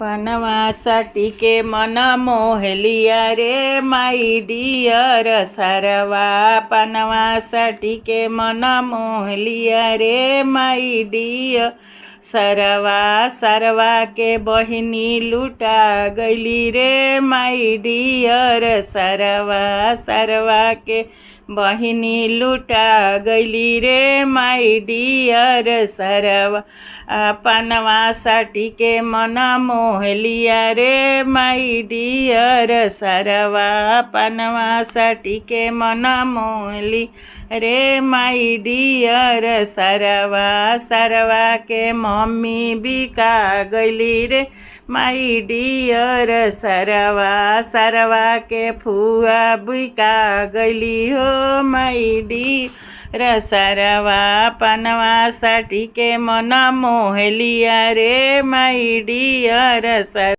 पनवासाठी के मन मोहलिया रे माई डियर सरवा। पनवासाठी के मन मोहलिया रे माई डियर सरवा। सरवा के बहिनी लुटा गईली रे माई डियर सरवा। सरवा के बहिनी लुटा गईली रे माई डियर सरवा। पनवासाठी के मन मोहलिया रे माई डियर सरवा। पनवासाठी के मन मोहली रे माई डियर सरवा। सरवा के मम्मी बिका गईली रे माई डियर सरवा। सरवा के फुआ बिका गईली हो माई डियर सरवा। पनवासाठी के मन मोहलिया रे माई डियर सर